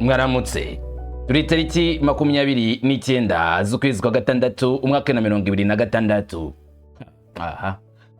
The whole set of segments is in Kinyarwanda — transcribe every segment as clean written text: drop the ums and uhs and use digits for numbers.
mwaramutse turi tariki 29 z'ukwezi kwa gatandatu umwaka wa 2026.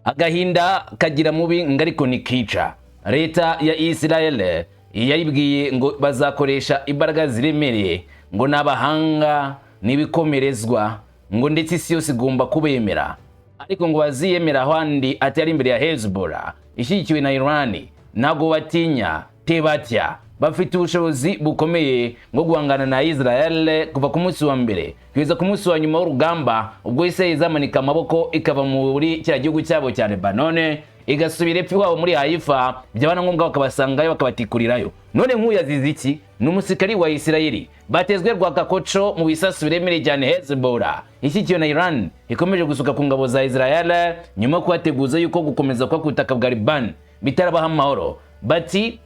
Agahinda kagira mubi ngariko nikica. Leta ya Israel yaribwiye ngo bazakoresha imbaraga ziremereye ngo n'abahanga n'ibikomerezwa ngo ndetse isi yose igomba kubemera, ariko ngo baziyemera ahandi atari imbere ya Hezbollah ishyigikiwe na Irani. Ntago batinya tebatya, bafite ubushobozi bukomeye ngo guhangana na Israel kuva ku munsi wa mbere kugeza ku munsi wa nyuma w'urugamba, ubwo Israel izamanika amaboko ikava muri cya gihugu cyabo cya Lebanon igasubira epfo wabo muri Haifa, byabana ngombwa bakabasangayo bakabatikurirayo. None nk'uyazize iki? N'umusikari wa Israel batezwe rwakakoco mu bisasu biremereye cyane Hezbollah ishyigikiwe na Iran ikomeje gusuka ku ngabo za Israel nyuma kubateguza yuko gukomeza kwa kutaka bwa Liban bitarabaha amahoro. Bati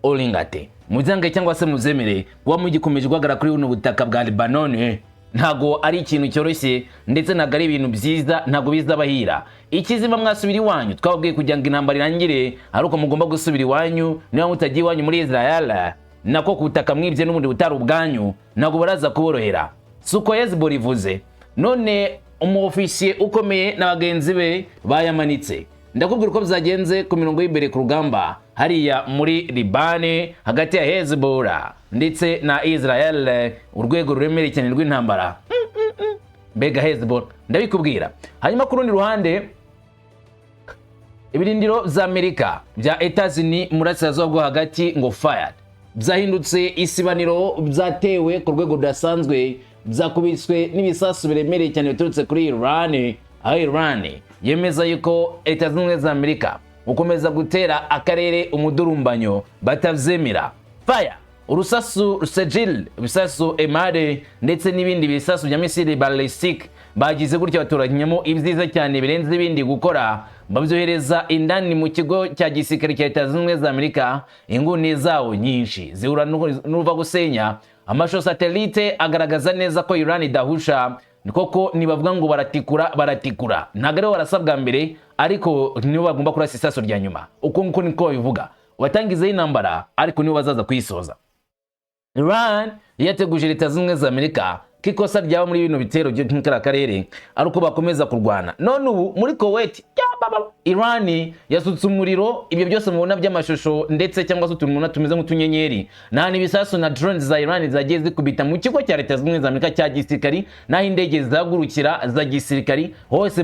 olingate muzange cyangwa se muzemere kuba mugikomeje guhagara kuri buno butaka bwa Lebanon ntago ari ikintu cyoroshye, ndetse ntago ari ibintu byiza, ntago bizabahira. Ikizima mwasubira iwanyu, twababwiye kugira ngo intambara irangire aruko mugomba gusubira iwanyu. Niba mutagiye iwanyu muri Israel nako kutaka mwibye n'ubundi butari ubwanyu ntago baraza kuborohera. Suko Hezbollah ivuze. None umufisiye ukomeye n'abagenzi be bayamanitse. Ndakubwira uko byagenze ku mirongo y'imbere ku rugamba hariya muri Libani hagati ya Hezbollah ndetse na Israel, urwego ruremereye cyane rw'intambara. Mbega Hezbollah ndabikubwira. Hanyuma ku rundi ruhande ibirindiro za Amerika bya Etats-Unis murasirazuba bwo hagati ngo fired byahindutse isibaniro, byatewe ku rwego rudasanzwe, byakubiswe n'ibisasu biremereye cyane biturutse kuri Irani, aho Irani yemeza yuko Leta Zunze Ubumwe za Amerika ukomeza gutera akarere umudurumbanyo batavyemera. Fire urusasu rusejil, ibisasu emare ndetse n'ibindi bisasu bya misile ballistic bagize gutya batoranyamo ibyiza cyane birenze ibindi gukora, babyohereza indani mu kigo cya gisirikare cya Leta Zunze Ubumwe za Amerika. Inguni zawo nyinshi zihura n'uruva gusenya. Amasho satellite agaragaza neza ko Iran idahusha, koko nibavuga ngo baratikura ntago ari barasabwa mbere, ariko nibo bagomba kurasa isaso rya nyuma. Uko nko niko bivuga watangize intambara, ariko nibo bazaza kuyisoza. Iran yateguje Leta Zunze Ubumwe za Amerika kikosa ryaba muri bino bitero byo nk'ikara karere aruko bakomeza kurwana. None ubu muri Koweti Irani yasutse umuriro, ibyo byose mubona by'amashusho ndetse cyangwa se utuntu tumeze nk'utunyenyeri nta nibisasu na drones za Irani zagiye zikubita mu kigo cya Leta Zunze Ubumwe za Amerika cya gisirikari, naho indege zagurukira za gisirikari hose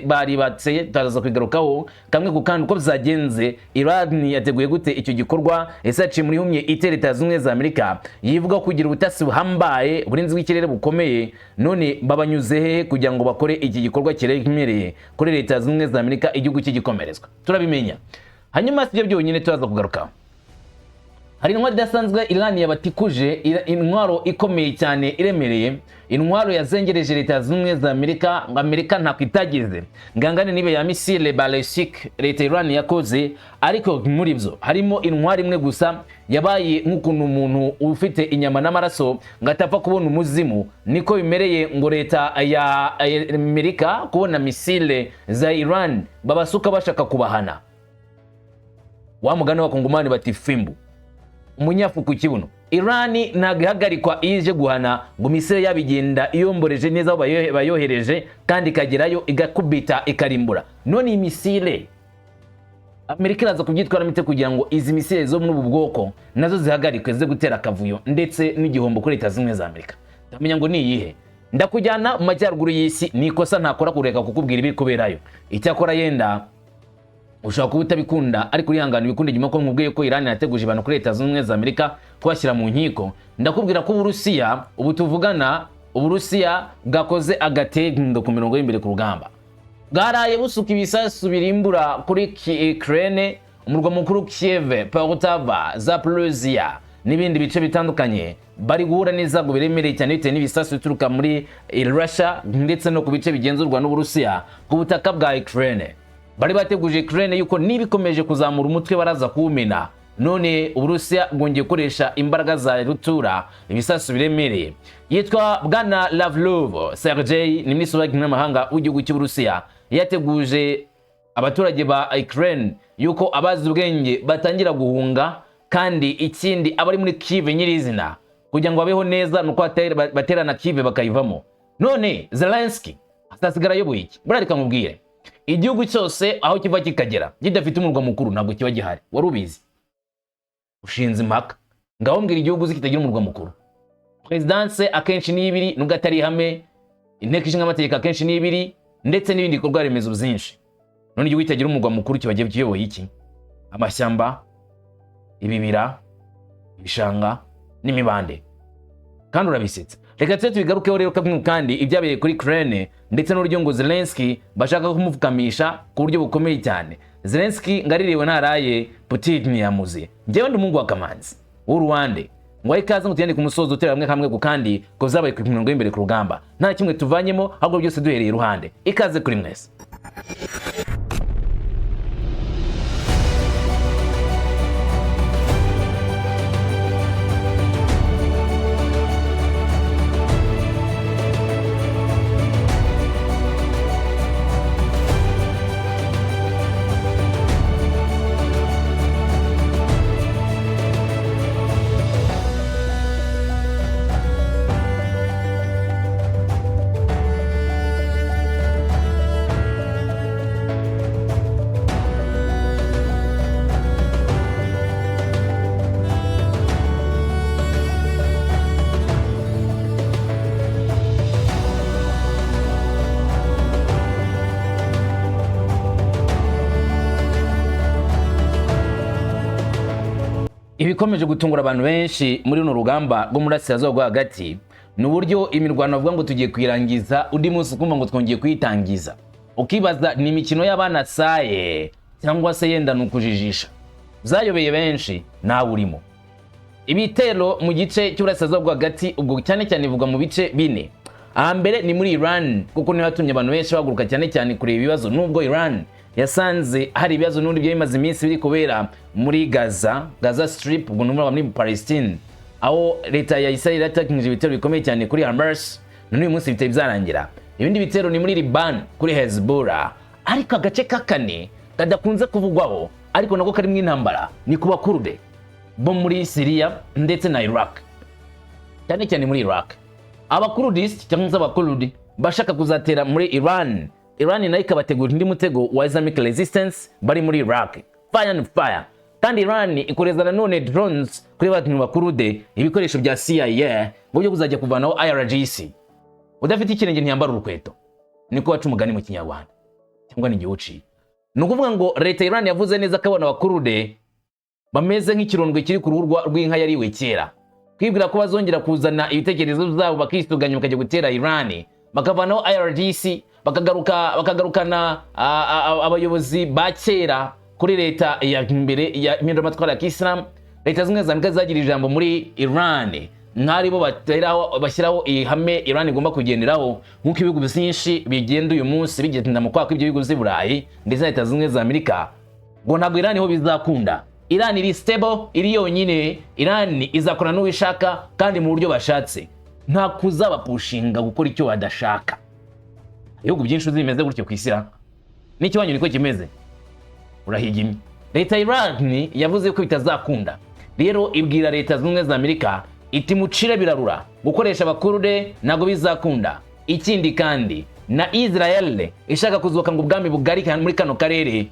bari batse taraza kwigarukaho kamwe ku kandi uko byagenze. Irani yateguye gute icyo gikorwa? Ese yaciye muri humye ite Leta Zunze Ubumwe za Amerika yivuga kugira ubutasi buhambaye burinzi bw'ikirere bukomeye, none babanyuze he kugira ngo bakore iki gikorwa kiremereye kuri Leta Zunze Ubumwe za Amerika, igihugu cy'igikomerezwa? Turabimenya. Hanyuma sibyo byonyine turaza kugaruka. Hari intwaro idasanzwe Irani yabatikuje, intwaro ikomeye cyane iremereye, intwaro yazengereje Leta Zunze Ubumwe za Amerika ngo Amerika ntakwitagize ngangane nibe ya misile ballistic Leta Irani yakoze. Ariko muri byo harimo intwaro imwe gusa yabaye nk'ukuntu umuntu ufite inyama n'amaraso ngatapfa kubona umuzimu, niko bimereye ngo Leta ya Amerika kubona misile za Iran babasuka bashaka kubahana. Wa mugani wa Kongomani bati fimbu umunyafu ku kibuno. Irani ntago ihagarikwa ije guhana ngo misile yabigenda iyomboreje neza aho bayohereje kandi ikagerayo igakubita ikarimbura. None iyi misile Amerika iraza kubyitwara mite kugira ngo izi misile zo muri ubu bwoko nazo zihagarikwe ze gutera akavuyo ndetse n'igihombo kuri Leta Zunze Ubumwe za Amerika. Ndamenya ngo ni iyihe? Ndakujyana mu majyaruguru y'isi, nikosa ntakora kureka kukubwira ibiri kuberayo. Icyakora yenda ushaka kuba utabikunda, ariko urihangana ibikunde nyuma ko nkubwiye ko Irani yateguje ibintu kuri Leta Zunze Ubumwe za Amerika kubashyira mu nkiko. Ndakubwira ko Uburusiya ubu tuvugana, Uburusiya bwakoze agatendo ku mirongo y'imbere ku rugamba, bwaraye busuka ibisasu birimbura kuri Ukraine, umurwa mukuru Kiev, Poltava, Zaporizhia n'ibindi bice bitandukanye. Bari guhura n'izago biremereye cyane bitewe n'ibisasu bituruka muri Russia ndetse no ku bice bigenzurwa n'Uburusiya ku butaka bwa Ukraine. Bari bateguje Ukraine yuko nibikomeje kuzamura umutwe baraza kuwumena. None Uburusiya bwongeye gukoresha imbaraga za rutura ibisasu biremereye. Yitwa Bwana Lavrov Sergei, ni minisitiri w'amahanga w'igihugu cy'Uburusiya, yateguje abaturage ba Ukraine yuko abazi ubwenge batangira guhunga kandi ikindi abari muri Kiev nyirizina kugira ngo babeho neza nuko baterana Kiev bakayivamo. None Zelensky asasigara yoboye iki? Burarika mubwire igihugu cyose aho kiva kikagera gidafite umurwa mukuru ntabwo kiba gihari. Wari ubizi? Ushinze impaka ngaho mbwira igihugu zikitagira umurwa mukuru. Presidence akenshi ni ibiri nubwo atari ihame, inteko ishinga amategeko akenshi ni ibiri, ndetse n'ibindi bikorwa remezo byinshi. None igihugu kitagira umurwa mukuru kibagiye kiyoboye iki? Amashyamba, ibibira, ibishanga n'imibande. Kandi urabisetsa. Reka tubigarukeho rero kandi ibyabereye kuri Ukraine ndetse n'uburyo ngo Zelensky bashaka kumuvukamisha ku buryo bukomeye cyane. Zelensky ngaririwe ntaraye Putin yamuze. Njyewe ndi umungu wa kamanzi w'Urwande ngo ikaze ngo tugende ku musozo utera hamwe ku kandi ko zabaye ku mirongo y'imbere ku rugamba. Nta kimwe tuvanyemo ahubwo byose duhereye iruhande. Ikaze kuri mwese. Ibikomeje gutungura abantu benshi muri runo rugamba rwo murasirazuba rwo hagati ni uburyo imirwano avuga ngo tugiye kwirangiza undi munsi kumva ngo twongeye kuyitangiza. Ukibaza ni imikino y'abana saye cyangwa se yenda nukujijisha. Zayobeye benshi nawe urimo. Ibitero mu gice cy'urasirazuba rwo hagati ubwo cyane cyane ivuga mu bice bine. Ahambere ni muri Iran kuko niho hatumye abantu benshi baguruka cyane cyane kureba ibibazo, nubwo Iran yasanze hari ibibazo n'undi byo bimaze iminsi biri kubera muri Gaza Strip ubwo numva muri Palestine, aho leta ya Israel yatakingije ibitero bikomeye cyane kuri Hamas. None uyu munsi biteye byarangira. Ibindi bitero ni muri Liban kuri Hezbollah, ariko agace kakane kadakunze kuvugwaho ariko nako kari mu intambara ni kuba Kurde bo muri Syria ndetse na Iraq. Cyane cyane muri Iraq abakurdist cyangwa se abakurdi bashaka kuzatera muri Iran nayo ikabategura indi mutego wa Islamic resistance bari muri Iraq. Fire and fire. Kandi Iran ikoreza nanone drones kuri abantu bakurude ibikoresho bya CIA ngo byo kuzajya kuvanaho IRGC. Udafite ikirenge ntiyambara urukweto, niko wacu umugani mu Kinyarwanda cyangwa ni giuci. Nukuvuga ngo leta Iran yavuze neza ko abana bakurude bameze nk'ikirondwe kiri ku ruhu rw'inka yariwe kera. Kwibwira ko bazongera kuzana ibitekerezo zabo bakisuganya bakajya gutera Iran, bakavanaho IRGC, bakagarukana abayobozi ba kera kuri leta ya mbere ya impinduramatwara ya Kiyisilamu. Leta zimwe za Amerika zagira ijambo muri Iran nk'ari bo bashyiraho ihame Iran igomba kugenderaho, nk'uko ibihugu byinshi bigenda uyu munsi bigenda mu kwaka ibyo bihugu z'Iburayi ndetse na leta zimwe za Amerika. Ngo ntabwo Iran ho bizakunda. Iran iri stable, iri yonyine. Iran izakora n'uwishaka kandi mu buryo bashatse, nta kuzabapushinga gukora icyo badashaka. Ibihugu byinshi zimeze gutyo kwisira n'icyo wanyu niko kimeze, urahigimye. Leta Iran yavuze ko bitazakunda, rero ibwira leta zimwe za Amerika iti mucire birarura gukoresha abakurude ntago bizakunda. Ikindi kandi na Israel ishaka kuzuka ngo ubwami bugarika muri kano karere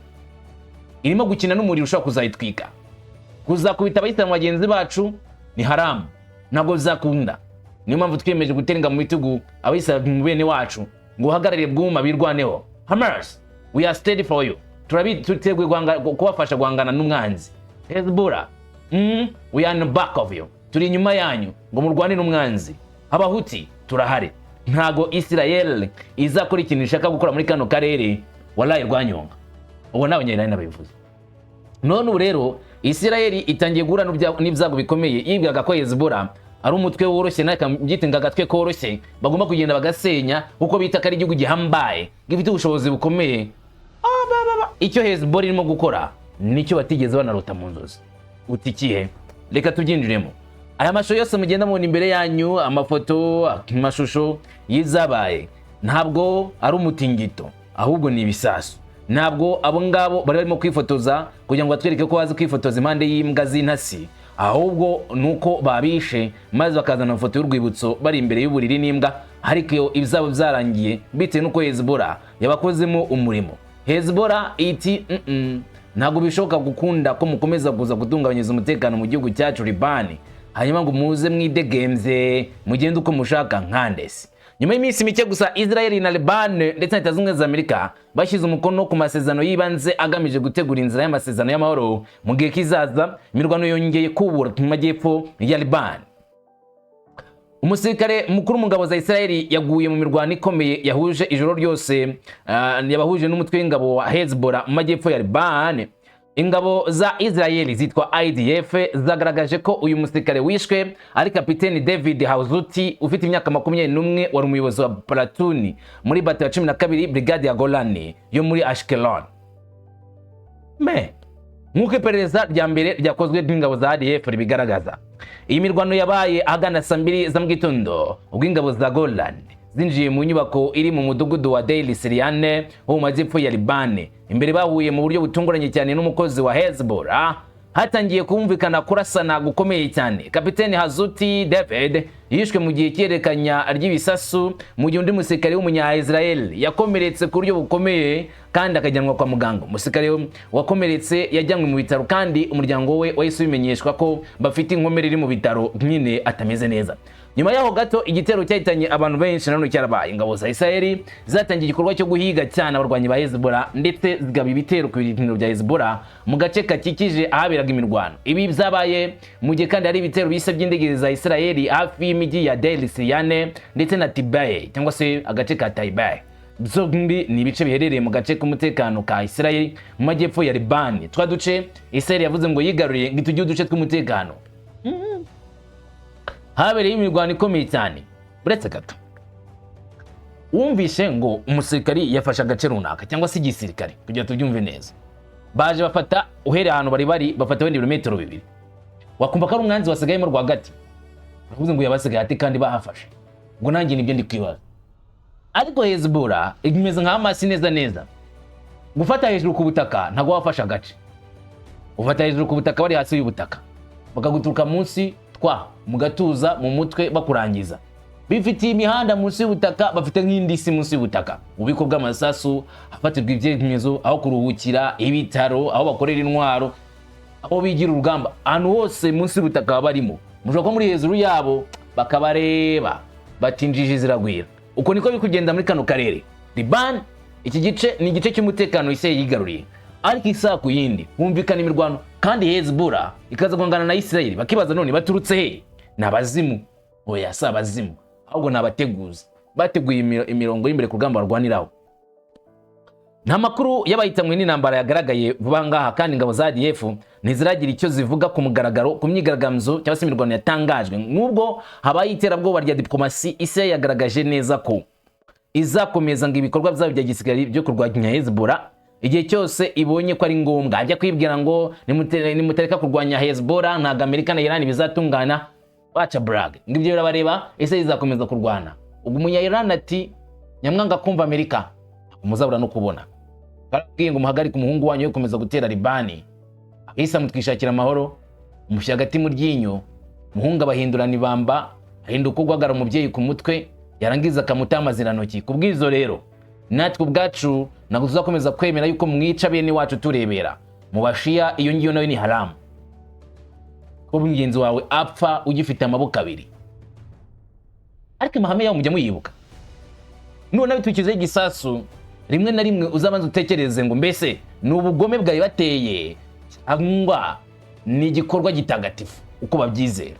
irimo gukina n'umuriro ushaka kuzayitwika. Kuzakubita abayisilamu bagenzi bacu ni haramu, ntabwo bizakunda. Niyo mpamvu twiyemeje guterenga mu bitugu abayisilamu bene wacu ngo uhagarare bwuma birwaneho. Hamas, we are steady for you. Turabiteguye kubafasha guhangana n'umwanzi. Hezbollah, we are in the back of you. Turi inyuma yanyu ngo murwane n'umwanzi. Abahuti turahari. Ntago Israel izakora ikintu ishaka gukora muri kano karere, wallahi rwanyonga. Ubu nawe nyine nabivuze. None rero Israel itangiye guhura n'ibyago bikomeye, yibwaga ko Hezbollah ari umutwe woroshye nakambyita gatwe koroshye bagomba kugenda bagasenya uko bita kari igihugu gihambaye gifite ubushobozi bukomeye. Icyo Hezbollah irimo gukora nicyo batigeze banarota mu nzozi. Utikihe reka tubyinjiremo. Aya mashusho yose mugenda mubona imbere yanyu, amafoto, amashusho yizabaye, ntabwo ari umutingito ahubwo ni ibisasu. Ntabwo abo ngabo bari barimo kwifotoza kugira ngo batwereke ko bazi kwifotoza impande y'imbwa z'intasi ahubwo nuko babishe maze bakazana ifoto y'urwibutso bari imbere y'uburiri n'imbwa, ariko ibizabo byarangiye bitewe nuko Hezbollah yabakozemo umurimo. Hezbollah iti ntabwo bishoboka gukunda ko mukomeza kuza gutunganyiriza umutekano mu gihugu cyacu Libani, hanyuma ngo muze mwidegemze mugende uko mushaka nkandesi. Nyuma y'iminsi mike gusa Israel na Lebanon ndetse na Leta Zunze za Amerika bashyize umukono ku masezerano yibanze agamije gutegura inzira y'amasezerano y'amahoro mu gihe kizaza. Imirwano yongeye kubura mu majyepfo ya Lebanon. Umusirikare mukuru mu ngabo za Israel yaguye mu mirwano ikomeye yahuje ijoro ryose yabahuje n'umutwe w'ingabo wa Hezbollah mu majyepfo ya Lebanon. Ingabo za Israel zitwa IDF zagaragaje ko uyu musirikare wishwe ari kapiteni David Hauzuti ufite imyaka 21, wari umuyobozi wa platoon muri bato ya 12 brigade ya Golani yo muri Ashkelon. Nk'uko iperereza rya mbere ryakozwe n'ingabo za IDF ribigaragaza, iyi mirwano yabaye ahagana saa 2 za mu gitondo ubwo ingabo za Golani zinjiye mu nyubako iri mu mudugudu wa Deir Syriane wo mu majyepfo ya Libani. Imbere bahuye mu buryo butunguranye cyane n'umukozi wa Hezbollah. Hatangiye kumvikana kurasana gukomeye cyane. Kapiteni Hauzuti David yishwe mu gihe cyerekanya ry'ibisasu, mu gihe undi musirikare w'umunya-Israel yakomeretse ku buryo bukomeye kandi akajyanwa kwa muganga. Umusirikare wakomeretse yajyanwe mu bitaro kandi umuryango we wahise ubimenyeshwa ko bafite inkomere iri mu bitaro nyine atameze neza. Nyuma yaho gato igitero cyahitanye abantu benshi nanone cyarabaye. Ingabo za Israel zatangiye igikorwa cyo guhiga cyane abarwanyi ba Hezbollah ndetse zigaba ibitero ku birindiro bya Hezbollah mu gace kakikije ahaberaga imirwano. Ibi byabaye mu gihe kandi hari ibitero bise by'indege za Israel hafi y'imijyi ya Deir Syriane ndetse na Tibaye cyangwa se agace ka Tibaye. Zombi ni ibice biherereye mu gace k'umutekano ka Israel mu majyepfo ya Libani. Twa duce Israel yavuze ngo yigaruriye ngo tujye uduce tw'umutekano. Habereye imirwano ikomeye cyane. Buretse gato, wumvishe ngo umusirikari yafashe agace runaka cyangwa se igisirikare kugira tubyumve neza. Baje bafata uhereye ahantu bari bafata wenda ibirometero 2. Wakumva ko ari umwanzi wasigayemo rwagati. Bavuze ngo yabasigaye ati kandi bahafashe. Ngo nanjye nibyo ndi kwibaza. Ariko Hezbollah igimeze nka Hamas neza. Gufata hejuru ku butaka ntago wafasha agace. Ufata hejuru ku butaka bari hasi y'ubutaka, bakaguturuka munsi mu gatuza mu mutwe bakurangiza. Bifitiye imihanda munsi y'ubutaka, bafite nk'indisi munsi y'ubutaka, ububiko bw'amasasu, hafatirwa ibyemezo, aho kuruhukira, ibitaro, aho bakorera intwaro, aho bigira urugamba, ahantu hose munsi y'ubutaka barimo. Mushobora ko muri hejuru yabo bakabareba batinjije ziragwira. Uko niko bikugenda muri kano karere. Liban iki gice ni igice cy'umutekano Israel yigaruriye, ariko isaha ku yindi humvikana imirwano kandi Hezbollah ikaza guhangana na Israel. Bakibaza none baturutse he? Nabazimu? Oya, si abazimu, ahubwo nabateguza. Bateguye imirongo y'imbere ku rugamba barwaniraho. Nta makuru y'abahitamwe n'intambara yagaragaye vuba ngaha, kandi ingabo za IDF ntiziragira icyo zivuga ku mugaragaro ku myigaragambyo cyangwa se imirwano yatangajwe. Nubwo habaye iterabwoba rya diplomasi, Israel yagaragaje neza ko izakomeza ngo ibikorwa byabo bya gisirikare byo kurwanya Hezbollah igihe cyose ibonye ko ari ngombwa. Ajya kwibwira ngo nimutereka kurwanya Hezbollah ntago Amerika na Irani bizatungana, baca brag ngo ibyo birabareba, Israel izakomeza kurwana. Ubwo umunya Irani ati nyamwanga kumva Amerika umuzabura no kubona, barabwiye ngo muhagarike umuhungu wanyu yo gukomeza gutera Libani. Ahisa mutwishakira amahoro, umushya hagati mu ryinyo, muhunga bahindurana ibamba, ahinduka ugwagara umubyeyi ku mutwe, yarangiza akamutamazirantoki. Kubwizo rero natwe ubwacu ntabwo tuzakomeza kwemera yuko mwica bene wacu turebera. Mu bashiya iyo ngiyo nayo ni haramu, ko mugenzi wawe apfa ugifite amaboko abiri. Ariko amahame yawo mujya muyibuka. None bitukizeho igisasu, rimwe na rimwe uzabanza utekereze ngo mbese ni ubugome bwawe bateye cyangwa ni igikorwa gitagatifu uko babyizera.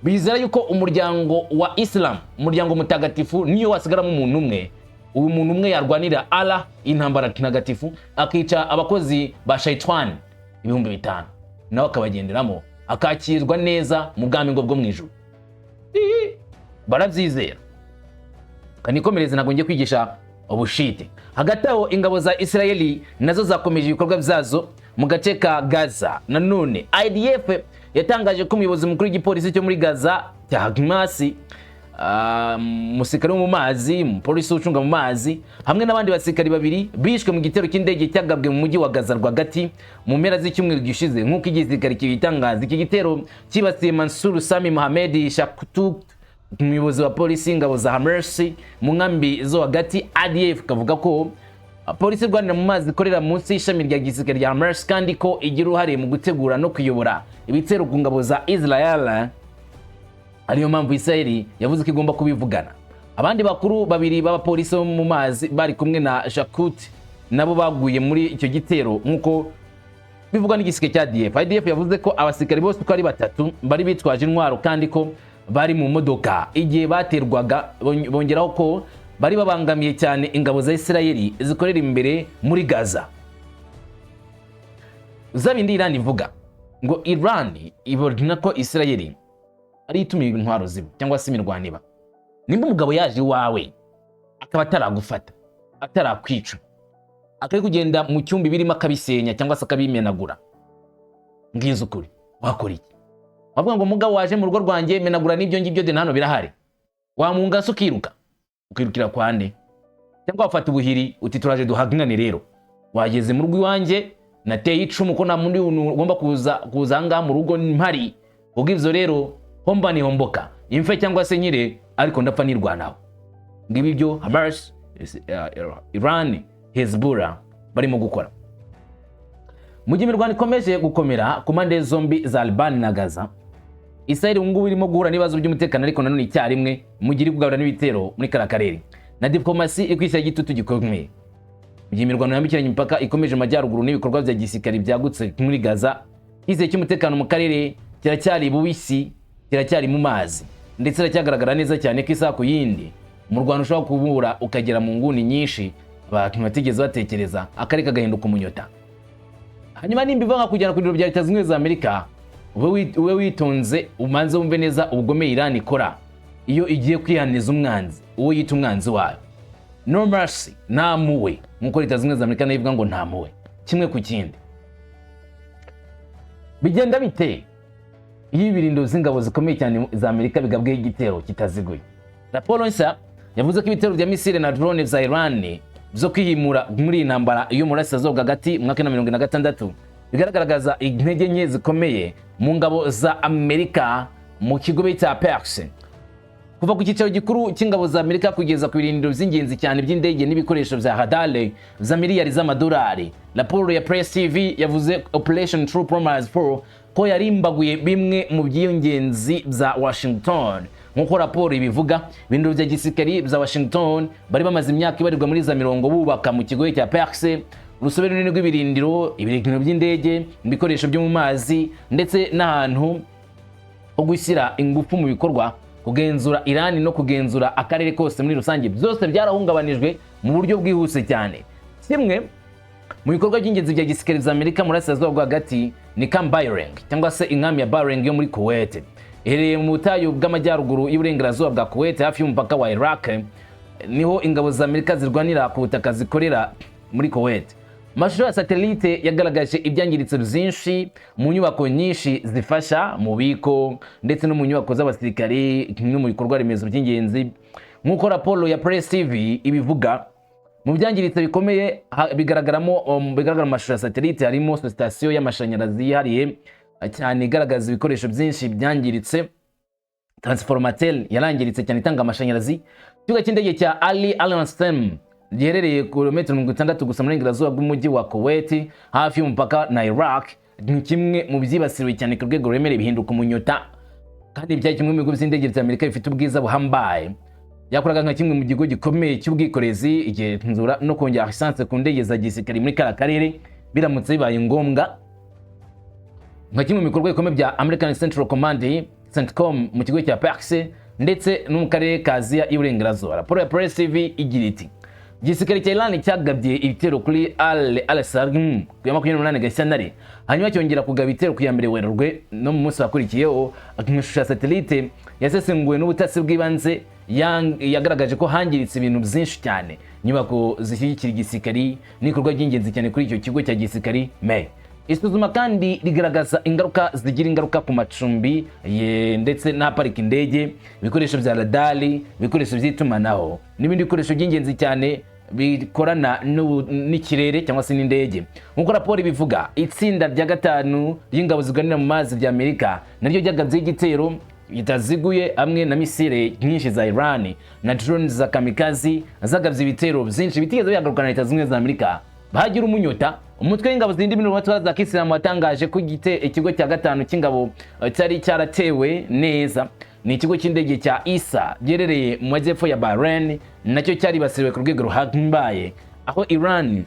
Bizera yuko umuryango wa Islam, umuryango mutagatifu, niyo wasigaramo umuntu umwe, uyu muntu umwe yarwanira Allah intambara ntagatifu, akica abakozi ba Shaitan 5,000 nawe akabagenderamo, akakirwa neza mu bwami ngo bwo mu ijuru. Barabyizera. Kanikomereze ntabwo ngiye kwigisha ubushite. Hagati aho ingabo za Israeli nazo zakomeje ibikorwa byazo mu gace ka Gaza. Nanone IDF yatangaje ko umuyobozi mukuru w'igipolisi cyo muri Gaza cya Hamas umusirikare wo mu mazi, umupolisi ucunga mu mazi hamwe n'abandi basirikari babiri bishwe mu gitero cy'indege cyagabwe mu mujyi wa Gaza rwagati mu mpera z'icyumweru gishize nk'uko igisirikare kibitangaza. Iki gitero kibasiye Mansour Sami Mohamed Shaktout, umuyobozi wa polisi y'ingabo za Hamas mu nkambi zo hagati. ADF kavuga ko polisi rwanira mu mazi ikorera munsi y'ishami rya gisirikare rya Hamas kandi ko igira uruhare mu gutegura no kuyobora ibitero ku ngabo za Israel. Ariyo mpamvu Israel yavuze ko igomba kubivugana. Abandi bakuru babiri b'abapolisi bo mu mazi bari kumwe na Shaktout nabo baguye muri icyo gitero nk'uko bivugwa n'igisirikare cya ADF. ADF yavuze ko abasirikari bose uko ari batatu bari bitwaje intwaro kandi ko bari mu modoka igihe baterwaga. Bongeraho ko bari babangamiye cyane ingabo za Israel zikorera imbere muri Gaza. Zabindi Irani ivuga ngo Irani ibona ko Israel ari itumye intwaro ziba cyangwa se imirwaniba. Nimba umugabo yaje iwawe akaba ataragufata, atarakwica, akari kugenda mu cyumba birimo akabisenya cyangwa se akabimenagura, ngize ukuri wakora iki? Bavuga ngo umugabo waje mu rugo rwanjye menagura n'ibyo ngibyo de hano birahari, wamunga se ukirukira kwande? Cyangwa wafata ubuhiri uti turaje duhagingane rero, wageze mu rugo iwanjye nateye icumu ko nta mundi ugomba kuza ngaha mu rugo mpari, ubwo ivyo rero homba ni homboka imfe cyangwa se nyire ariko ndapfa nirwanaho. Ngibi byo Hamas, Iran, Hezbollah barimo gukora. Mu gihe imirwano ikomeje gukomera ku mpande zombi za Albani na Gaza, Israel ngubu irimo guhura n'ibibazo by'umutekano ariko nanone icyarimwe mu gihe kugabana n'ibitero muri karakarere na diplomasi ikwishyira igitutu gikomeye. Mu gihe imirwano yambukiranya imipaka ikomeje amajyaruguru n'ibikorwa bya gisirikare byagutse muri Gaza, ikize cy'umutekano mu karere kiracyari bubisi, kiracyari mu mazi ndetse kiracyagaragara neza cyane ko isaha ku yindi umurwano ushobora kubura ukagera mu nguni nyinshi abantu batigeze batekereza, akari kagahinduka umunyota. Hanyuma nimba ivanga kujyana ku biro bya Leta Zunze Ubumwe za Amerika, ube witonze umanze wumve neza ubugome Irani ikora iyo igiye kwihaniza umwanzi uwo yita umwanzi wayo. No mercy, nta muwe, nk'uko Leta Zunze Ubumwe za Amerika nayo ivuga ngo nta muwe, kimwe ku kindi. Bigenda bite iyo ibirindo z'ingabo zikomeye cyane za Amerika bigabweho igitero kitaziguye? Raporo nshya yavuze ko ibitero bya misile na drone za Irani byo kwihimura muri intambara iyo murasirazuba hagati mu mwaka wa 2026 bigaragaza intege nke zikomeye mu ngabo za Amerika mu kigo bita Perse. Kuva ku cyicaro gikuru cy'ingabo za Amerika kugeza ku birindiro by'ingenzi cyane by'indege n'ibikoresho bya radare za miliyari z'amadolari. Raporo ya Press TV yavuze Operation True Promise 4 ko yarimbaguye bimwe mu by'ingenzi bya Washington. Nk'uko raporo ibivuga, ibindiro bya gisirikari bya Washington bari bamaze imyaka ibarirwa muri za 40 bubaka mu kigo cya Perse urusobe runini rw'ibirindiro, ibirindiro by'indege, ibikoresho byo mu mazi ndetse n'ahantu ho gushyira ingufu mu bikorwa, kugenzura Irani no kugenzura akarere kose muri rusange. Byose byarahungabanijwe mu buryo bwihuse cyane. Kimwe mu bikorwa by'ingenzi bya gisirikare za Amerika muri Burasirazuba hagati ni Camp Bahrain cyangwa se inkambi ya Bahrain yo muri Koweti. Iherereye mu butayu bw'amajyaruguru y'uburengerazuba bwa Koweti hafi y'umupaka wa Iraq, niho ingabo za Amerika zirwanira ku butaka zikorera muri Koweti. Amashusho ya satellite yagaragaje ibyangiritse byinshi mu nyubako nyinshi zifasha mu biko ndetse no mu nyubako z'abasirikare no mu bikorwa remezo by'ingenzi. Nk'uko raporo ya Press TV ibivuga, mu byangiritse bikomeye bigaragara amashusho ya satellite harimo station y'amashanyarazi yihariye cyane igaragaza ibikoresho byinshi byangiritse, transformateur yarangiritse cyane itanga amashanyarazi, ikibuga cy'indege cya Ali Al-Ansem giherereye kilometero 60 gusa muri ingirazuba bw'umujyi wa Koweti hafi y'umupaka na Iraq, ni kimwe mu byibasiwe cyane ku rwego remereye bihinduka umunyota kandi byari kimwe mu bigo by'indege bya Amerika bifite ubwiza buhambaye. Yakoraga nka kimwe mu gigo gikomeye cy'ubwikorezi igenzura no kongera essence ku ndege za gisirikare muri kara karere biramutse bibaye ngombwa, nka kimwe mu bikorwa bikomeye bya American Central Command CENTCOM mu kigo cya Perse ndetse no mu karere ka Aziya y'Uburengerazuba. Raporo ya Press TV igira iti igisirikare cya Irani cyagabye ibitero kuri Al-Sargim ku ya 28 Gashyantare, hanyuma cyongera kugaba ibitero ku ya 1 Werurwe no mu munsi wakurikiyeho. Amashusho ya satellite yasesenguwe n'ubutasi bw'ibanze yagaragaje ko hangiritse ibintu byinshi cyane, nyubako zishyigikira igisirikari n'ibikorwa by'ingenzi cyane kuri icyo kigo cya gisirikari MEYU. Isuzuma kandi rigaragaza ingaruka zigira ingaruka ku macumbi ndetse n'aparika indege, ibikoresho bya radari, ibikoresho by'itumanaho n'ibindi bikoresho by'ingenzi cyane bikorana n'ikirere cyangwa se n'indege. Nk'uko raporo ibivuga, itsinda rya 5 ry'ingabo ziganira mu mazi bya Amerika naryo ryagabye igitero kitaziguye hamwe na misile nyinshi za Irani na drones za kamikazi zagabye ibitero byinshi bitigeze bihagarukana na Leta Zunze za Amerika. Bahagira umunyota, umutwe w'ingabo zindi za Kiyisilamu watangaje ko ikigo cya 5 cy'ingabo cyari cyaratewe neza ni ikigo cy'indege cya ISA giherereye mu majyepfo ya Bahrain, nacyo cyari basiriwe ku rwego ruhambaye, aho Irani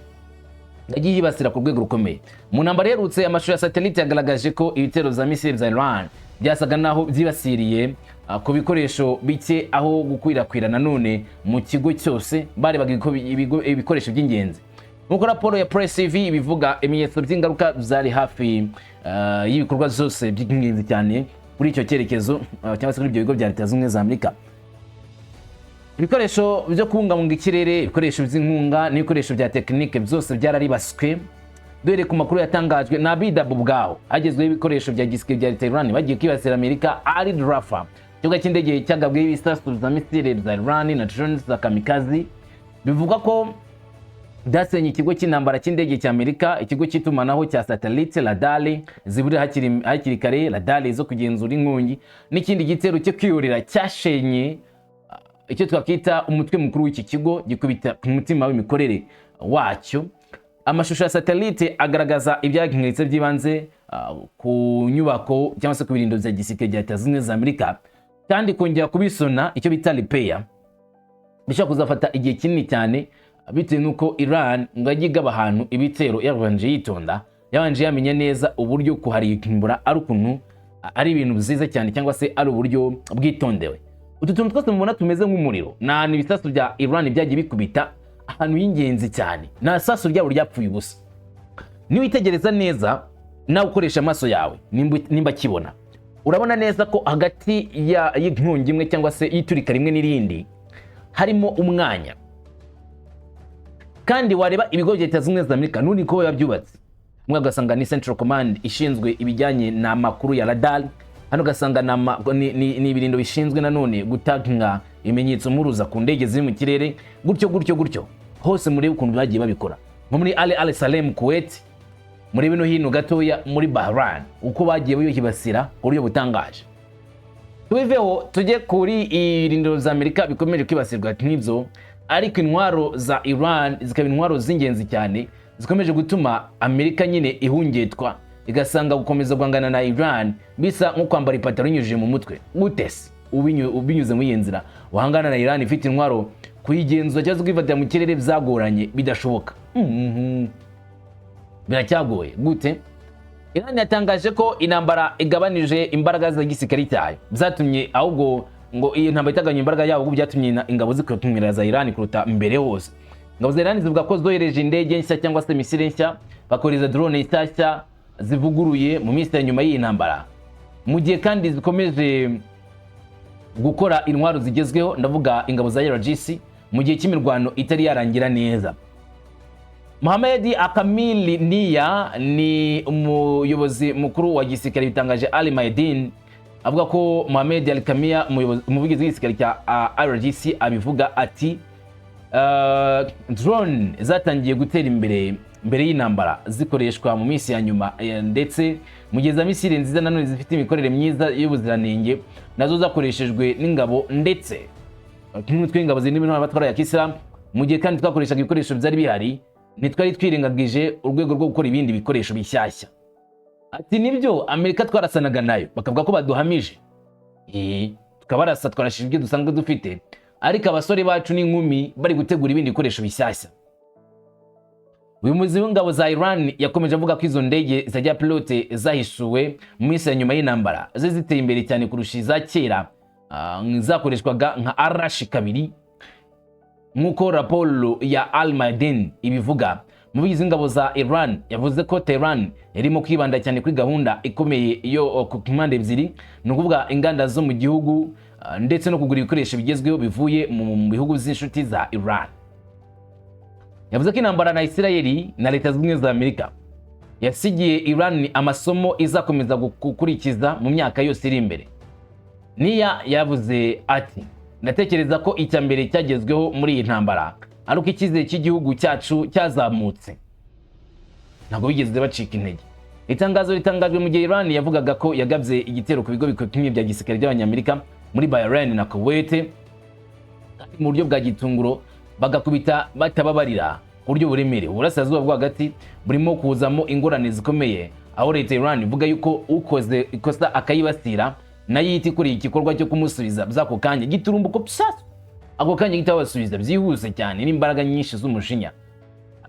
yagiye yibasira ku rwego rukomeye. Mu ntambara iherutse, amashusho ya satellite yagaragaje ko ibitero za misile za Iran byasaga naho byibasiriye ku bikoresho bike, aho gukwirakwira nanone mu kigo cyose barebaga ibikoresho by'ingenzi. Nk'uko raporo ya Press TV ibivuga, ibimenyetso by'ingaruka zari hafi y'ibikorwa zose by'ingenzi cyane kuri icyo cyerekezo cyangwa se kuri ibyo bigo bya Leta Zunze za Amerika. Ibikoresho byo kubungabunga ikirere, ibikoresho by'inkunga n'ibikoresho bya tekinike byose byararibaswe. Dore ku makuru yatangajwe na IDIMBA ubwaho, hagezweho ibikoresho bya gisirikare bya Leta Iran bagiye kwibasira Amerika ari Rafah, ikibuga cy'indege cyagabweho ibisasu za misile za Iran na drones za kamikazi. Bivuga ko byasenye ikigo cy'intambara cy'indege cya Amerika, ikigo cy'itumanaho cya satellite, radari ziburira hakiri kare, radari zo kugenzura inkongi, n'ikindi gitero cyo kwiyurira cyashenye icyo twakita umutwe mukuru w'iki kigo, gikubita ku mutima w'imikorere wacyo. Amashusho ya satellite agaragaza ibyagiritse by'ibanze ku nyubako cyangwa se ku birindo bya gisirikare bya Leta Zunze za Amerika, kandi kongera kubisona icyo bita repair bishobora kuzafata igihe kinini cyane, bitewe nuko Iran ngo yagigaba ahantu ibitero yabanje yitonda, yabanje yamenya neza uburyo kuharikimbura ari ukuntu ari ibintu byiza cyane cyangwa se ari uburyo bwitondewe. Utu tuntu twose mubona tumeze nk'umuriro ni ahantu ibisasu bya Iran byagiye bikubita ahantu y'ingenzi cyane, nta sasu ryabo ryapfuye ubusa. Niwitegereza neza nawe ukoresha amaso yawe nimba kibona, urabona neza ko hagati y'inkongi imwe cyangwa se y'iturika rimwe n'irindi harimo umwanya, kandi wareba ibigo bya Leta Zunze za Amerika nuni ko yabyubatse. Mwe gasanga ni Central Command ishinzwe ibijyanye n'amakuru ya radar, hano gasanga ni ibirindo bishinzwe nanone gutanga ibimenyetso muruza ku ndege ziri mu kirere, gutyo hose muri ukuntu bagiye babikora. Nko muri Al Salem Koweti, muri bino hino gatoya muri Bahrain, uko bagiye bayibasira ku buryo butangaje. Tuveho tujye kuri irindiro za Amerika bikomeje kwibasirwa nk'ibyo, ariko intwaro za Iran zikaba intwaro z'ingenzi cyane zikomeje gutuma Amerika nyine ihungetwa, igasanga gukomeza guhangana na Iran bisa nko kwambara ipataro inyujije mu mutwe. Gutese ubinyuze mu yinzira wahangana na Iran ifite intwaro, kuyigenzura cyangwa kwifatira mu kirere byagoranye, bidashoboka. Biracyagoye gute? Iran yatangaje ko intambara igabanije imbaraga za gisirikare cyayo, byatumye ahubwo ngo iyi ntambara itaganye imbaraga yabo, byatumye ingabo zikwirakwira za Iran kuruta mbere hose. Ingabo za Iran zivuga ko zohereje indege nshya cyangwa se misile nshya, bakoreza drone nshyashya zivuguruye mu minsi ya nyuma y'iyi ntambara, mu gihe kandi zikomeje gukora intwaro zigezweho, ndavuga ingabo za IRATERUYE, mu gihe cy'imirwano itari yarangira neza. Mohamed Akamil Niya ni umuyobozi mukuru wa gisirikare bitangaje Ali Maidin, avuga ko Mohamed Al-Kamia umuvugizi w'igisirikare cya IRATERUYE abivuga ati drone zatangiye gutera mbere y'intambara zikoreshwa mu minsi ya nyuma, ndetse mu gihe za misile nziza nanone zifite imikorere myiza y'ubuziranenge nazo zakoreshejwe n'ingabo, ndetse nk'umutwe w'ingabo zindi n'abatwara ya Kiyisilamu. Mu gihe kandi twakoreshaga ibikoresho byari bihari, ntitwari twirengagije urwego rwo gukora ibindi bikoresho bishyashya. Ati nibyo Amerika twarasanaga nayo bakavuga ko baduhamije, tukabarasa twarashije ibyo dusanzwe dufite, ariko abasore bacu n'inkumi bari gutegura ibindi bikoresho bishyashya. Uyu muzi w'ingabo za Iran yakomeje avuga ko izo ndege zajya pilote zahishuwe mu minsi ya nyuma y'intambara ziteye imbere cyane kurusha iza kera zakoreshwaga nka Arashi 2, nk'uko raporo ya Al-Madin ibivuga. Umuvugizi w'ingabo za Iran yavuze ko Tehran yarimo kwibanda cyane kuri gahunda ikomeye yo ku mpande ebyiri, ni ukuvuga inganda zo mu gihugu ndetse no kugura ibikoresho bigezweho bivuye mu bihugu by'inshuti za Iran. Yavuze ko intambara na Isirayeli na Leta Zunze za Amerika yasigiye Irani amasomo izakomeza gukurikiza mu myaka yose iri imbere. Niya yavuze ati, ndatekereza ko icya mbere cyagezweho muri iyi ntambara ari uko icyizere cy'igihugu cyacu cyazamutse, ntabwo bigeze bacika intege. Itangazo ritangajwe mu gihe Irani yavugaga ko yagabye igitero ku bigo bikomeye bya gisirikare by'Abanyamerika muri Bahrain na Koweti mu buryo bwa gitunguro, bagakubita batababarira ku buryo buremereye. Uburasirazuba bwo hagati burimo kuzamo ingorane zikomeye, aho leta Irani ivuga yuko ukoze ikosa akayibasira nayo yita ikuriye igikorwa cyo kumusubiza by'ako kanya giturumbuko psas, ako kanya gitabasubiza byihuse cyane n'imbaraga nyinshi z'umushinya.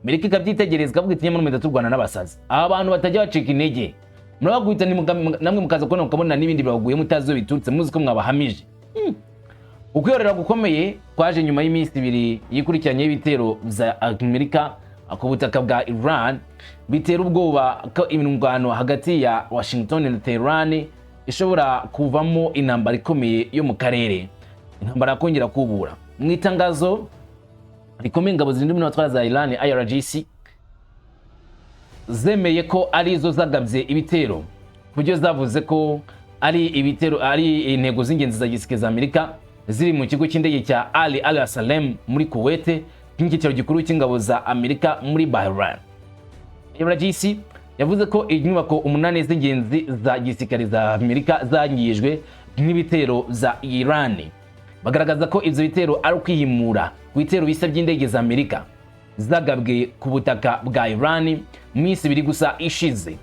Amerika ikabyitegereza ikavuga iti nyamara mwenda turwana n'abasazi, aba bantu batajya bacika intege, murabagwita namwe mukaza kubona mukabona n'ibindi bibaguye mutazi biturutse muzi ko mwabahamije. Ukwiyorera gukomeye kwaje nyuma y'iminsi 2 yikurikiranye y'ibitero za Amerika ku butaka bwa Iran, bitera ubwoba ko imirwano hagati ya Washington na Tehran ishobora kuvamo intambara ikomeye yo mu karere, intambara kongera kubura. Mu itangazo rikomeye ingabo zirindwi n'abatwara za Irani IRGC zemeye ko arizo zagabye ibitero, kubyo zavuze ko ari ibitero ari intego z'ingenzi za gisirikare za Amerika ziri mu kigo cy'indege cya Ali Al Salem muri Koweti, nk'igitero gikuru cy'ingabo za Amerika muri Bahrain. IRGC yavuze ko inyubako 8 z'ingenzi za gisirikare za Amerika zangijwe n'ibitero za Irani. Bagaragaza ko ivyo bitero ari kwihimura ku bitero bisa by'indege za Amerika zagabwe ku butaka bwa Irani mu minsi 2 gusa ishize.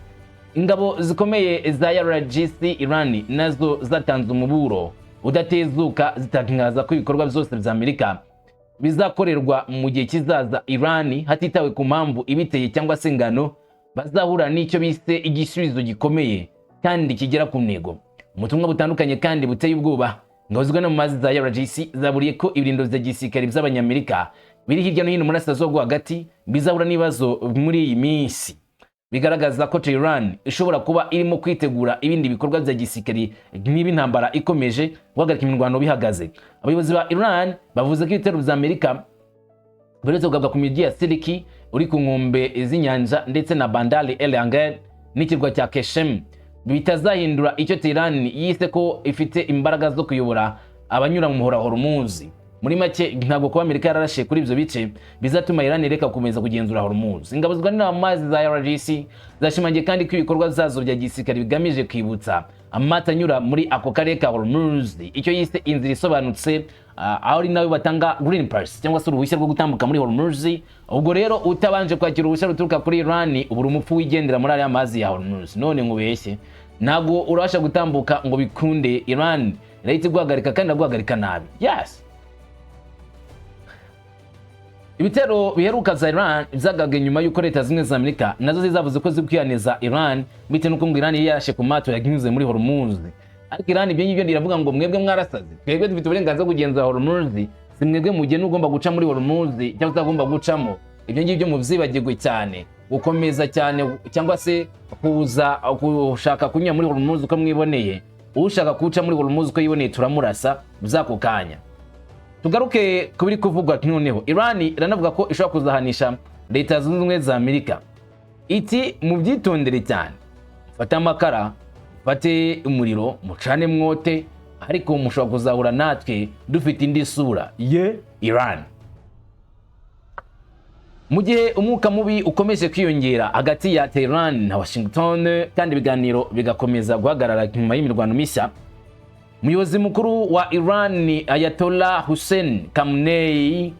Ingabo zikomeye za IRGC Irani nazo zatanze umuburo udatezuka zitangaza ko ibikorwa byose bya Amerika bizakorerwa mu gihe kizaza Irani hatitawe ku mpamvu ibiteye cyangwa se ingano bazahura n'icyo bise igisubizo gikomeye kandi kigera ku ntego. Umutumwa butandukanye kandi buteye ubwoba, ingabo zigana mu mazi za IRGC zaburiye ko ibirindo bya gisirikare by'Abanyamerika biri hirya no hino muri Asia zo hagati bizahura n'ibibazo muri iyi minsi, bigaragaza ko Iran ishobora kuba irimo kwitegura ibindi bikorwa bya gisirikare nk'ibi ntambara ikomeje guhagarika imirwano bihagaze. Abayobozi ba Iran bavuze ko ibitero bya Amerika biretse kugabwa ku miji ya Taliki uri ku nkombe z'inyanja ndetse na Bandari El Angel n'ikirwa cya Keshem bitazahindura icyo Iran yise ko ifite imbaraga zo kuyobora abanyura mu muhora Hormuz. Muri make ntabwo kuba Amerika yararashe kuri ibyo bice bizatuma Iran ireka kumeza kugenzura Hormuz. Ingabo zigwanira mu mazi za IRGC zashimangiye kandi ko ibikorwa byazo bya gisirikare bigamije kwibutsa amata anyura muri ako karere ka Hormuz icyo yise inzira isobanutse, aho ari nawe batanga green pass cyangwa se uruhushya rwo gutambuka muri Hormuz. Ubwo rero utabanje kwakira uruhushya ruturuka kuri Iran ubura umupfu wigendera muri ariya mazi ya Hormuz. None nkubeshye ntabwo urasha gutambuka ngo bikunde, Iran irahita guhagarika kandi guhagarika nabi. Yes, ibitero biheruka za Iran byagabwe nyuma y'uko leta zimwe za Amerika nazo zizavuze ko zikwiyaneza Iran bite nuko ngo Iran yarashe ku mato yaginyuze muri Hormuz. Ariko Iran ibyo ngibyo ndiravuga ngo mwebwe mwarasaze, twebwe dufite uburenganzira kugenzura Hormuz, si mwebwe mugene ugomba guca muri Hormuz cyangwa utagomba gucamo. Ibyo ngibyo muvyibagirwe cyane, gukomeza cyane cyangwa se kuza gushaka kunyura muri Hormuz uko mwiboneye, ushaka kuca muri Hormuz uko yiboneye turamurasa byako kanya. Tugaruke kubiri kuvugwa noneho Iran iranavuga ko ishobora kuzahanisha leta zunze ubumwe za Amerika. Iti mu byitondere cyane, fata amakara, fate umuriro, mucane mwote, ariko mushobora kuzahura natwe dufite indi sura ye Iran. Mu gihe umwuka mubi ukomeje kwiyongera hagati ya Tehran na Washington kandi ibiganiro bigakomeza guhagarara nyuma y'imirwano mishya, umuyobozi mukuru wa Iran Ayatollah Hussein Khamenei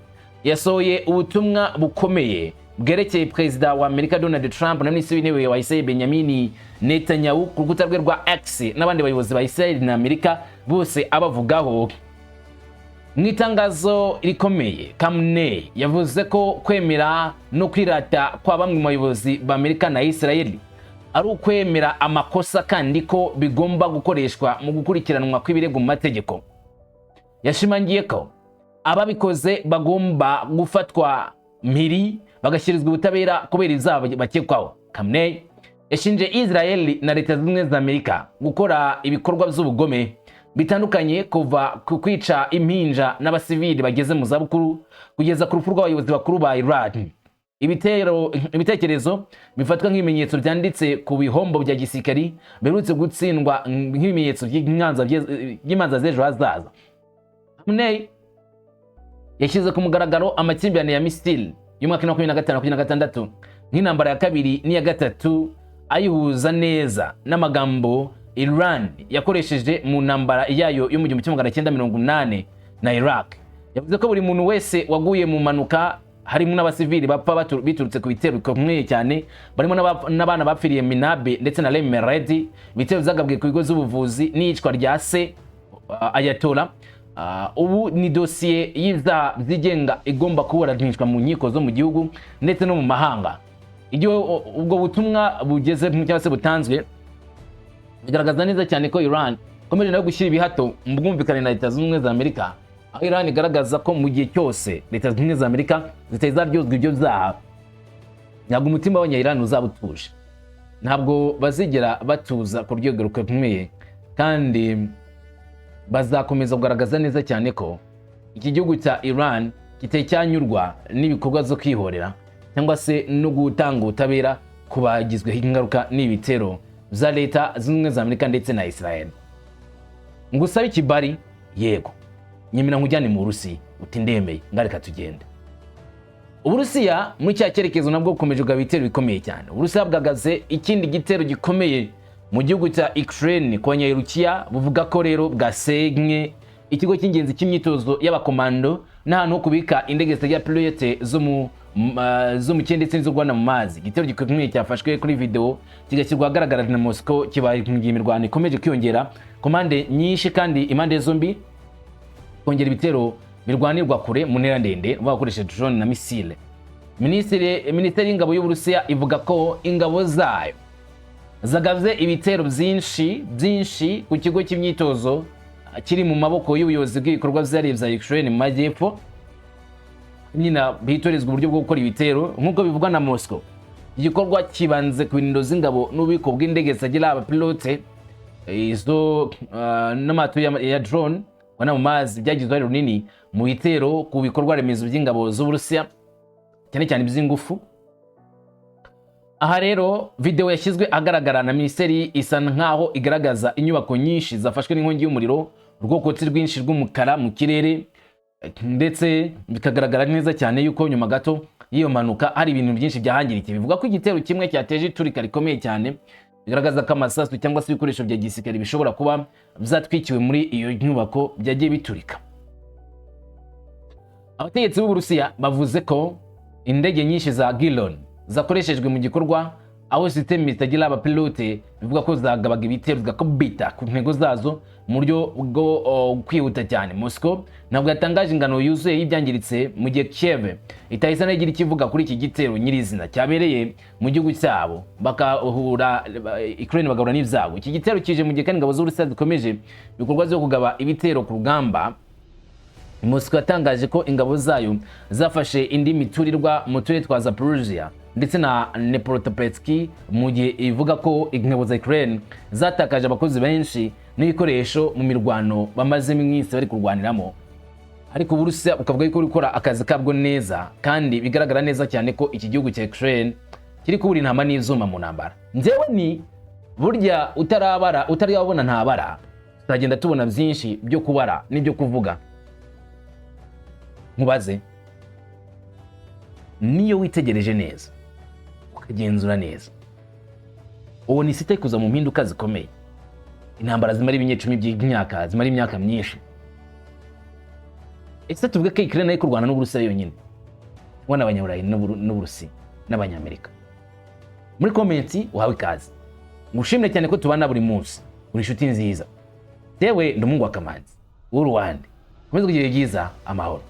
yasohoye ubutumwa bukomeye bwerekeye perezida wa Amerika Donald Trump na minisitiri w'intebe wa Israel Benjamin Netanyahu ku rukuta rwe rwa X n'abandi bayobozi ba Israel na Amerika bose abavugaho. Mu itangazo rikomeye, Khamenei yavuze ko kwemera no kwirata kwa bamwe mu bayobozi ba Amerika na Israel ari ukwemera amakosa kandi ko bigomba gukoreshwa mu gukurikiranwa kw'ibirego mu mategeko. Yashimangiye ko ababikoze bagomba gufatwa mpiri bagashyirizwa ubutabera kubera izabo bakekwaho. Khamenei yashinje Israel na leta zimwe za Amerika gukora ibikorwa by'ubugome bitandukanye, kuva ku kwica impinja n'abasivili bageze mu zabukuru kugeza ku rupfu rw'abayobozi bakuru ba Iran. ibitekerezo bifatwa nk'ibimenyetso byanditse ku bihombo bya gisirikari berutse gutsindwa nk'ibimenyetso by'imanza z'ejo hazaza. Khamenei yashyize ku mugaragaro amakimbirane ya misile y'umwaka 2025-2026 nk'intambara ya kabiri n'iya gatatu, ayihuza neza n'amagambo Iran yakoresheje mu ntambara yayo yo mu 1980 na Iraq. Yavuze ko buri muntu wese waguye mu manuka harimo n'abasivili bapfa biturutse ku bitero bikomeye cyane, barimo n'abana bapfiriye Minabe ndetse na Lemeredi, bitero zagabwe ku bigo z'ubuvuzi n'iyicwa rya se Ayatollah. Ubu ni dosiye y'ibyaha byigenga igomba kuburanishwa mu nkiko zo mu gihugu ndetse no mu mahanga. Ubwo butumwa bugeze cyangwa se butanzwe bigaragaza neza cyane ko Iran ikomeje nayo gushyira ibihato mu bwumvikane na Leta Zunze Ubumwe za Amerika, aho Iran igaragaza ko mu gihe cyose Leta Zunze Ubumwe za Amerika zitazaryozwa ibyo byaha, ntabwo umutima w'Abanya-Iran uzaba utuje, ntabwo bazigera batuza ku rwego rukomeye, kandi bazakomeza kugaragaza neza cyane ko iki gihugu cya Iran kitacyanyurwa n'ibikorwa zo kwihorera cyangwa se no gutanga ubutabera ku bagizweho ingaruka n'ibitero za Leta Zunze Ubumwe za Amerika ndetse na Israel. Ngusaba ikibari, yego nyemera nkujyane mu Burusiya, uti ndemeye ngareka tugende. Uburusiya muri cya cyerekezo nabwo bukomeje kugaba ibitero bikomeye cyane. Uburusiya bwagaze ikindi gitero gikomeye mu gihugu cya Ukraine ku banyarukiya, buvuga ko rero bwasenye ikigo cy'ingenzi cy'imyitozo y'abakomando n'ahantu ho kubika indege zitagira pilote zo mu kirere ndetse n'izo guhana mu mazi. Igitero gikomeye cyafashwe kuri video kigashyirwa ahagaragara na Moscow, kibaye imirwano ikomeje kwiyongera ku mpande nyinshi, kandi impande zombi kongera ibitero birwanirwa kure mu ntera ndende bakoresheje drone na misile. Minisiteri y'ingabo y'Uburusiya ivuga ko ingabo zayo zagavye ibitero byinshi ku kigo cy'imyitozo kiri mu maboko y'ubuyobozi bw'ibikorwa vyari vya Ukraine mu majyepfo, nyina bitorezwa uburyo bwo gukora ibitero nk'uko bivugwa na Moscow. Igikorwa kibanze ku bindo z'ingabo n'ububiko bw'indege zitagira abapilote, izo n'amato ya drone wana mu mazi byagizwe runini mu bitero ku bikorwa remezo by'ingabo z'Uburusiya cyane cyane iby'ingufu. Aha rero video yashyizwe agaragara na Minisiteri isa nkaho igaragaza inyubako nyinshi zafashwe n'inkongi y'umuriro, urwokotsi rwinshi rw'umukara mu kirere, ndetse bikagaragara neza cyane yuko nyuma gato y'iyo manuka hari ibintu byinshi byahangirikiye. Bivuga ko igitero kimwe cyateje iturika rikomeye cyane, bigaragaza ko amasasu cyangwa se ibikoresho bya gisirikare bishobora kuba byatwikiwe muri iyo nyubako byagiye biturika. Abategetsi b'Uburusiya bavuze ko indege nyinshi za Gilon zakoreshejwe mu gikorwa, aho system zitagira abapilote bivuga ko zagabaga ibitero zigakubita ku ntego zazo mu buryo bwo kwihuta cyane. Moscow ntabwo yatangaje ingano yuzuye y'ibyangiritse mu gihe Kiev itahise nagira ikivuga kuri iki gitero nyirizina cyabereye mu gihugu cyabo, bakahura Ukraine bagahura n'ivyago. Iki gitero kije mu gihe kandi ingabo z'Uburusiya zikomeje ibikorwa byo kugaba ibitero ku rugamba. Moscow yatangaje ko ingabo zayo zafashe indi miturirwa mu turere twa Zaporizhia ndetse na Dnipropetrovsk, mu gihe ivuga ko ingabo za Ukraine zatakaje abakozi benshi n'ibikoresho mu mirwano bamazemo iminsi bari kurwaniramo. Ariko Uburusiya ukavuga ko gukora akazi kabwo neza, kandi bigaragara neza cyane ko iki gihugu cya Ukraine kiri kubura intama n'izuma mu ntambara. Njewe ni burya utarabona ntabara, tuzagenda tubona byinshi byo kubara n'ibyo kuvuga. Mubaze, niyo witegereje neza ukagenzura neza, uwo ni site kuza mu mpinduka zikomeye. Intambara zimara ibinyecumi by'imyaka, zimara imyaka myinshi. Ese tuvuge ko Ukraine nayo kurwana n'Uburusiya yonyine, ubona Abanyaburayi n'Uburusiya n'Abanyamerika? Muri komenti uhawe ikaze, ngushimire cyane ko tubana buri munsi, uri inshuti nziza. Tewe ndumuhungu wa Kamanzi w'Uruwande, komeza kugira byiza, amahoro.